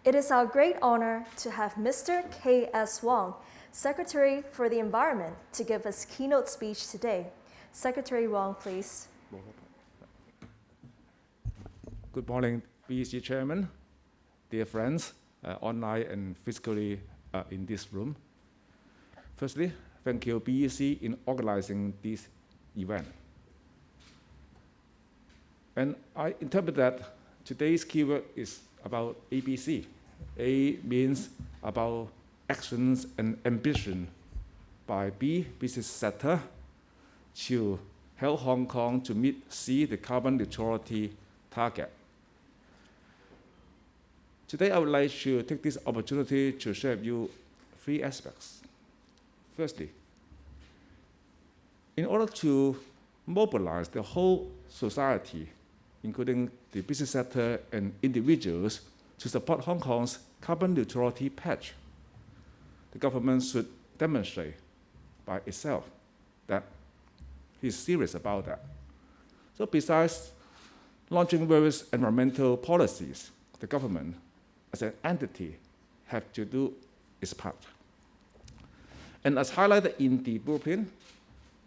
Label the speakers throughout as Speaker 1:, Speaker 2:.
Speaker 1: It is our great honor to have Mr. K.S. Wong, Secretary for the Environment, to give us keynote speech today. Secretary Wong, please.
Speaker 2: Good morning, BEC Chairman, dear friends, online and physically in this room. Firstly, thank you, BEC, in organizing this event. And I interpret that today's keyword is about ABC. A means about actions and ambition by B, business sector, to help Hong Kong to meet C, the carbon neutrality target. Today, I would like to take this opportunity to share with you three aspects. Firstly, in order to mobilize the whole society, including the business sector and individuals, to support Hong Kong's carbon neutrality pledge, the government should demonstrate by itself that he's serious about that. So besides launching various environmental policies, the government as an entity have to do its part. And as highlighted in the blueprint,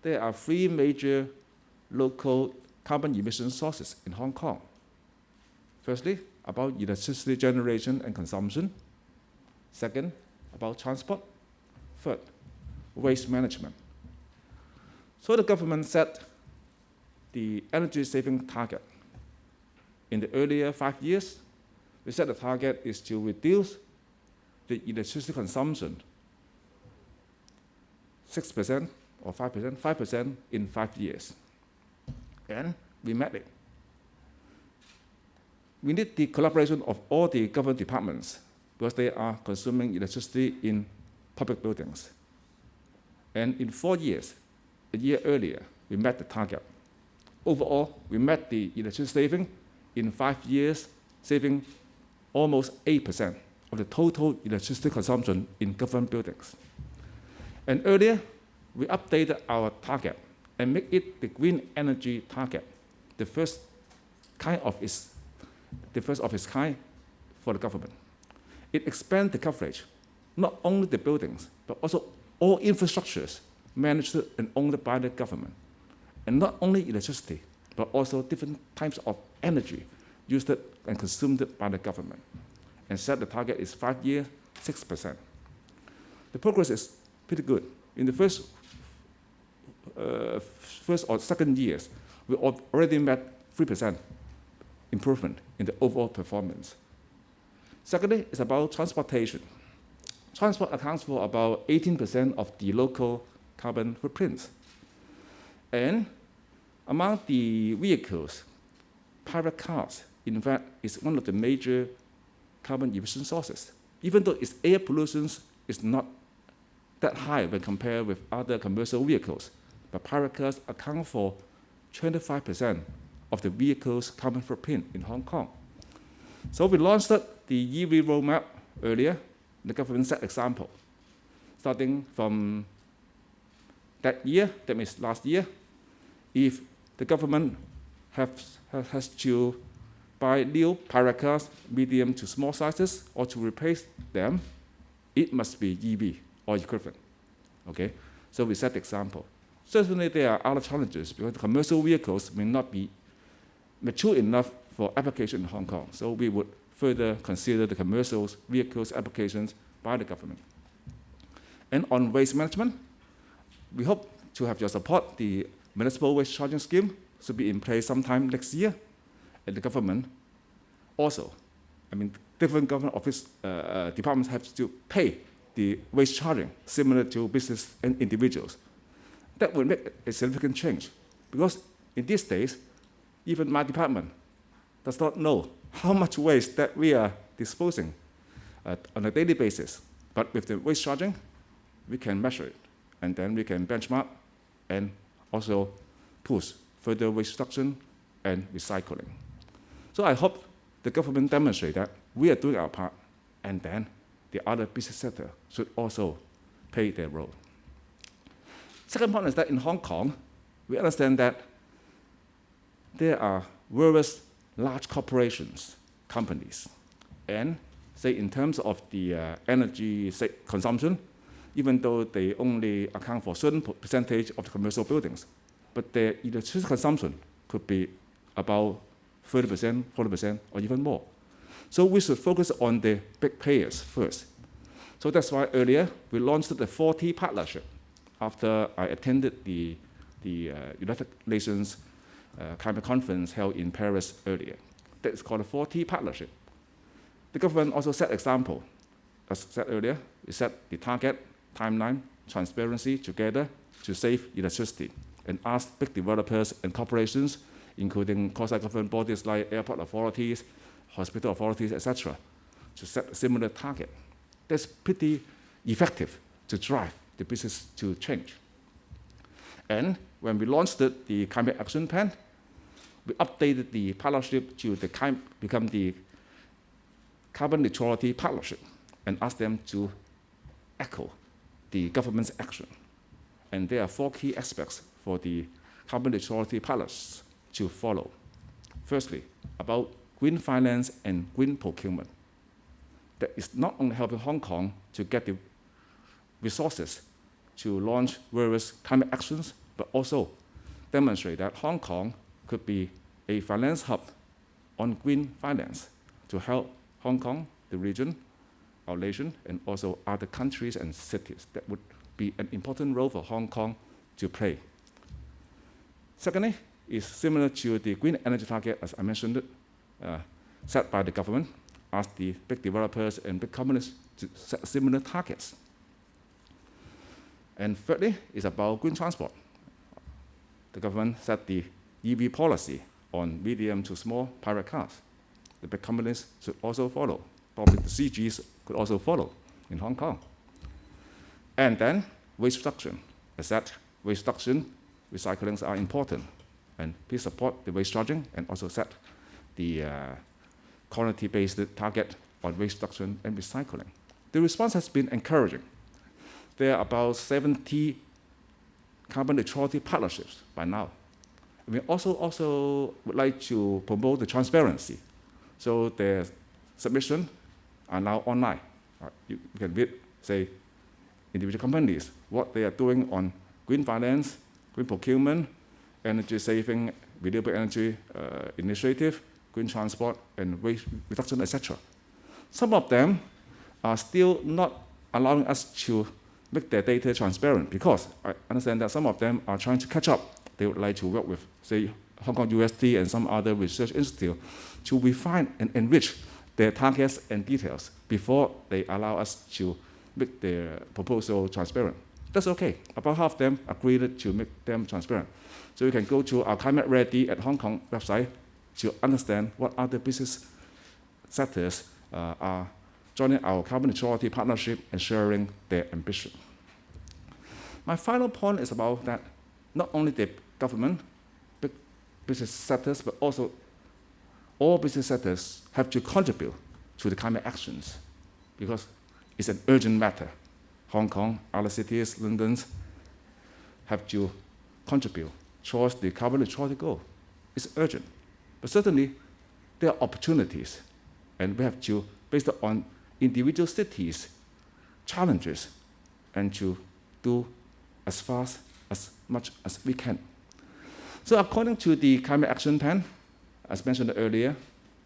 Speaker 2: there are three major local carbon emission sources in Hong Kong. Firstly, about electricity generation and consumption. Second, about transport. Third, waste management. So the government set the energy saving target. In the earlier 5 years, we set the target is to reduce the electricity consumption 6% or 5%, 5% in 5 years. And we met it. We need the collaboration of all the government departments because they are consuming electricity in public buildings. And in 4 years, a year earlier, we met the target. Overall, we met the electricity saving in 5 years, saving almost 8% of the total electricity consumption in government buildings. And earlier, we updated our target and make it the green energy target, the first of its kind for the government. It expands the coverage, not only the buildings, but also all infrastructures managed and owned by the government. And not only electricity, but also different types of energy used and consumed by the government. And set the target is 5 years, 6%. The progress is pretty good. In the first or second years, we already met 3% improvement in the overall performance. Secondly, it's about transportation. Transport accounts for about 18% of the local carbon footprints. And among the vehicles, private cars, in fact, is one of the major carbon emission sources. Even though its air pollution is not that high when compared with other commercial vehicles, but private cars account for 25% of the vehicle's carbon footprint in Hong Kong. So we launched the EV roadmap earlier. The government set example. Starting from that year, that means last year, if the government has to buy new private cars, medium to small sizes, or to replace them, it must be EV or equivalent. Okay? So we set the example. Certainly there are other challenges because commercial vehicles may not be mature enough for application in Hong Kong. So we would further consider the commercial vehicles applications by the government. And on waste management, we hope to have your support. The municipal waste charging scheme should be in place sometime next year. And the government also, different government office departments have to pay the waste charging similar to business and individuals. That will make a significant change because in these days, even my department does not know how much waste that we are disposing on a daily basis. But with the waste charging, we can measure it, and then we can benchmark and also push further waste reduction and recycling. So I hope the government demonstrates that we are doing our part, and then the other business sector should also play their role. Second point is that in Hong Kong, we understand that there are various large corporations, companies, and say in terms of the energy consumption, even though they only account for a certain percentage of the commercial buildings, but their electricity consumption could be about 30%, 40%, or even more. So we should focus on the big players first. So that's why earlier we launched the 4T partnership after I attended the United Nations Climate Conference held in Paris earlier. That's called the 4T partnership. The government also set example. As said earlier, we set the target, timeline, transparency together to save electricity and asked big developers and corporations, including quasi-government bodies like airport authorities, hospital authorities, etc., to set a similar target. That's pretty effective to drive the business to change. And when we launched the Climate Action Plan, we updated the partnership to become the Carbon Neutrality Partnership and asked them to echo the government's action. And there are 4 key aspects for the Carbon Neutrality Partners to follow. Firstly, about green finance and green procurement. That is not only helping Hong Kong to get the resources to launch various climate actions, but also demonstrate that Hong Kong could be a finance hub on green finance to help Hong Kong, the region, our nation, and also other countries and cities. That would be an important role for Hong Kong to play. Secondly, is similar to the green energy target, as I mentioned it, set by the government, ask the big developers and big companies to set similar targets. And thirdly, is about green transport. The government set the EV policy on medium to small private cars. The big companies should also follow. Probably the CGs could also follow in Hong Kong. And then waste reduction. As said, waste reduction, recyclings are important. And please support the waste charging and also set the quality-based target on waste reduction and recycling. The response has been encouraging. There are about 70 carbon neutrality partnerships by now. We also would like to promote the transparency. So their submissions are now online. You can read, say, individual companies, what they are doing on green finance, green procurement, energy saving, renewable energy initiative, green transport, and waste reduction, etc. Some of them are still not allowing us to make their data transparent because I understand that some of them are trying to catch up. They would like to work with, say, Hong Kong UST and some other research institute to refine and enrich their targets and details before they allow us to make their proposal transparent. That's okay. About half of them agreed to make them transparent. So you can go to our Climate Ready at Hong Kong website to understand what other business sectors are joining our carbon neutrality partnership and sharing their ambition. My final point is about that not only the government, big business sectors, but also all business sectors have to contribute to the climate actions because it's an urgent matter. Hong Kong, other cities, London have to contribute towards the carbon neutrality goal. It's urgent. But certainly, there are opportunities, and we have to, based on individual cities' challenges, and to do as fast, as much as we can. So according to the Climate Action Plan, as mentioned earlier,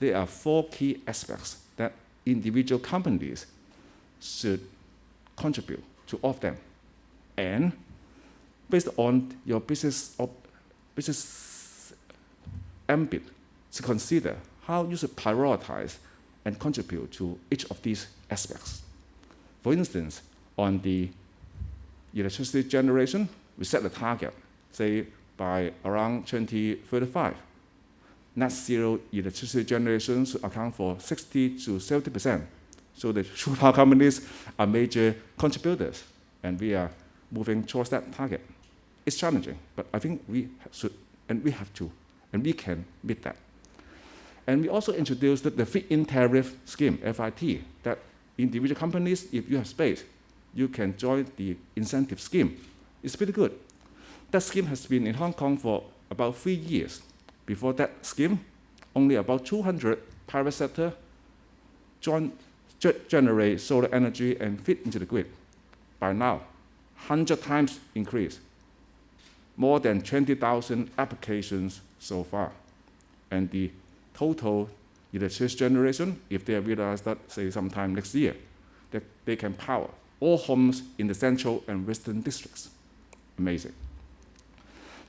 Speaker 2: there are 4 key aspects that individual companies should contribute to all of them. And based on your business ambit, to consider how you should prioritize and contribute to each of these aspects. For instance, on the electricity generation, we set a target, say by around 2035. Net zero electricity generation should account for 60 to 70%. So the true power companies are major contributors, and we are moving towards that target. It's challenging, but I think we should, and we have to, and we can meet that. And we also introduced the Fit-in Tariff Scheme, FIT, that individual companies, if you have space, you can join the incentive scheme. It's pretty good. That scheme has been in Hong Kong for about 3 years. Before that scheme, only about 200 private sector joined generate solar energy and feed into the grid. By now, 100 times increase, more than 20,000 applications so far. And the total electricity generation, if they realize that, say, sometime next year, that they can power all homes in the central and western districts. Amazing.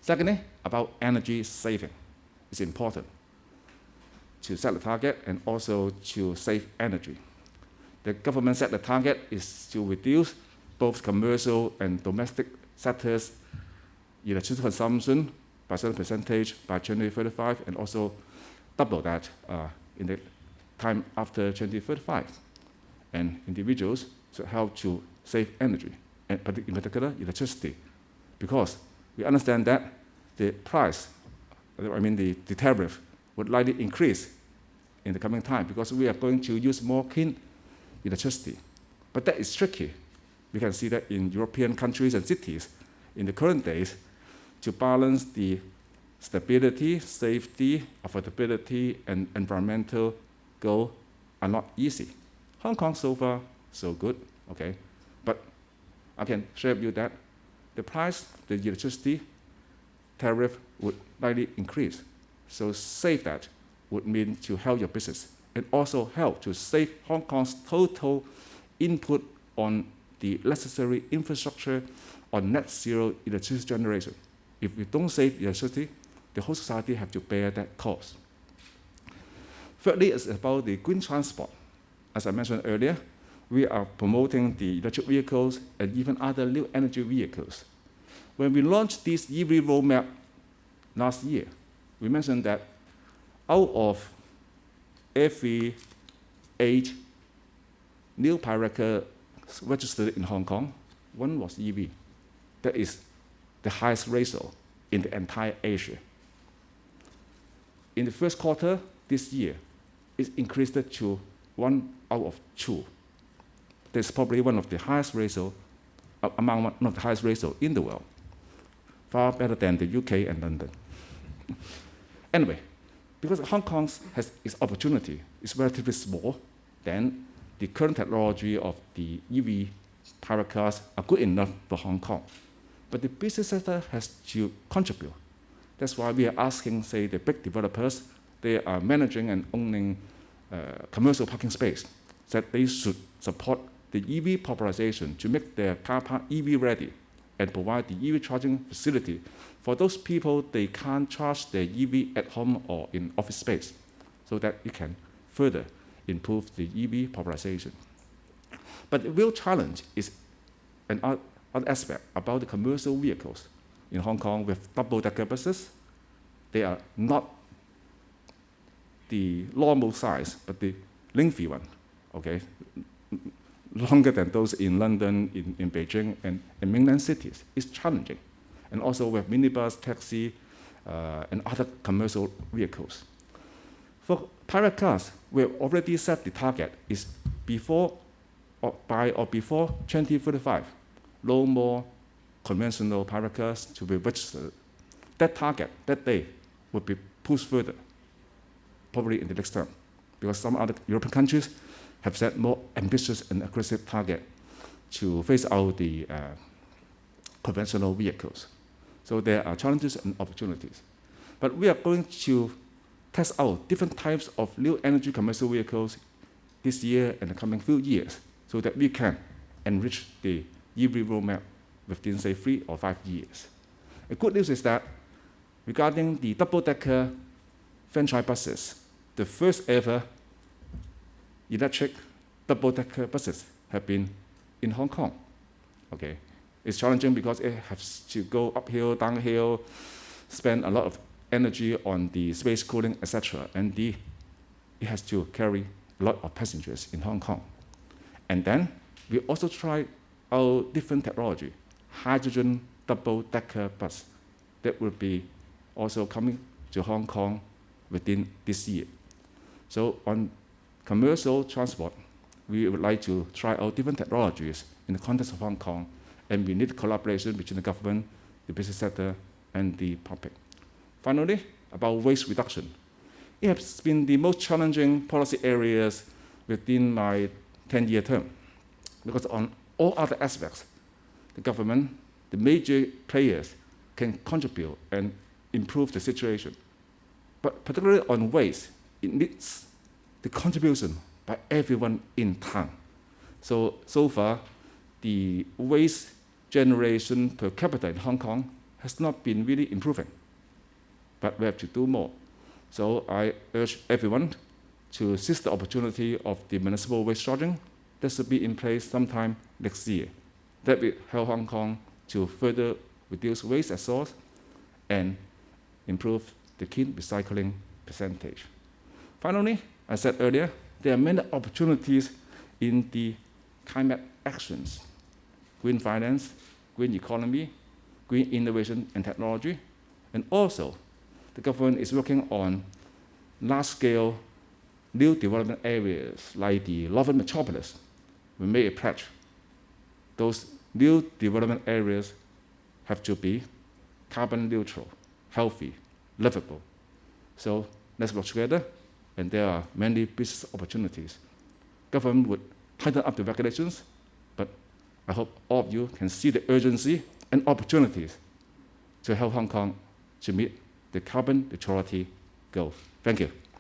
Speaker 2: Secondly, about energy saving. It's important to set the target and also to save energy. The government set the target is to reduce both commercial and domestic sectors' electricity consumption by a certain percentage by 2035, and also double that in the time after 2035. And individuals should help to save energy, and in particular electricity, because we understand that the price, the tariff, would likely increase in the coming time because we are going to use more clean electricity. But that is tricky. We can see that in European countries and cities in the current days, to balance the stability, safety, affordability, and environmental goal are not easy. Hong Kong so far, so good, okay? But I can share with you that the price, the electricity tariff would likely increase. So save that would mean to help your business and also help to save Hong Kong's total input on the necessary infrastructure on net zero electricity generation. If we don't save electricity, the whole society have to bear that cost. Thirdly, it's about the green transport. As I mentioned earlier, we are promoting the electric vehicles and even other new energy vehicles. When we launched this EV roadmap last year, we mentioned that out of every 8 new power cars registered in Hong Kong, 1 was EV. That is the highest ratio in the entire Asia. In the first quarter this year, it increased to 1 out of 2. That's probably one of the highest ratio, among one of the highest ratio in the world, far better than the UK and London. Anyway, because Hong Kong has its opportunity, it's relatively small, then the current technology of the EV power cars are good enough for Hong Kong. But the business sector has to contribute. That's why we are asking, say, the big developers, they are managing and owning commercial parking space, that they should support the EV popularization to make their car park EV ready and provide the EV charging facility for those people they can't charge their EV at home or in office space, so that it can further improve the EV popularization. But the real challenge is another aspect about the commercial vehicles. In Hong Kong with double-decker buses, they are not the normal size, but the lengthy one, okay? Longer than those in London, in Beijing, and in mainland cities. It's challenging. And also with minibus, taxi, and other commercial vehicles. For private cars, we have already set the target is by or before 2035, no more conventional private cars to be registered. That target, that day, will be pushed further, probably in the next term, because some other European countries have set more ambitious and aggressive target to phase out the conventional vehicles. So there are challenges and opportunities. But we are going to test out different types of new energy commercial vehicles this year and the coming few years, so that we can enrich the EV roadmap within, say, 3 or 5 years. The good news is that regarding the double-decker franchise buses, the first ever electric double-decker buses have been in Hong Kong. Okay, it's challenging because it has to go uphill, downhill, spend a lot of energy on the space cooling, etc. And it has to carry a lot of passengers in Hong Kong. And then we also try out different technology, hydrogen double-decker bus that will be also coming to Hong Kong within this year. So on commercial transport, we would like to try out different technologies in the context of Hong Kong, and we need collaboration between the government, the business sector, and the public. Finally, about waste reduction. It has been the most challenging policy areas within my 10-year term. Because on all other aspects, the government, the major players can contribute and improve the situation. But particularly on waste, it needs the contribution by everyone in town. So far, the waste generation per capita in Hong Kong has not been really improving. But we have to do more. So I urge everyone to seize the opportunity of the municipal waste charging that should be in place sometime next year. That will help Hong Kong to further reduce waste at source and improve the clean recycling percentage. Finally, I said earlier, there are many opportunities in the climate actions: green finance, green economy, green innovation and technology, and also the government is working on large-scale new development areas like the Northern Metropolis. We made a pledge. Those new development areas have to be carbon neutral, healthy, livable. So let's work together, and there are many business opportunities. Government would tighten up the regulations, but I hope all of you can see the urgency and opportunities to help Hong Kong to meet the carbon neutrality goal. Thank you.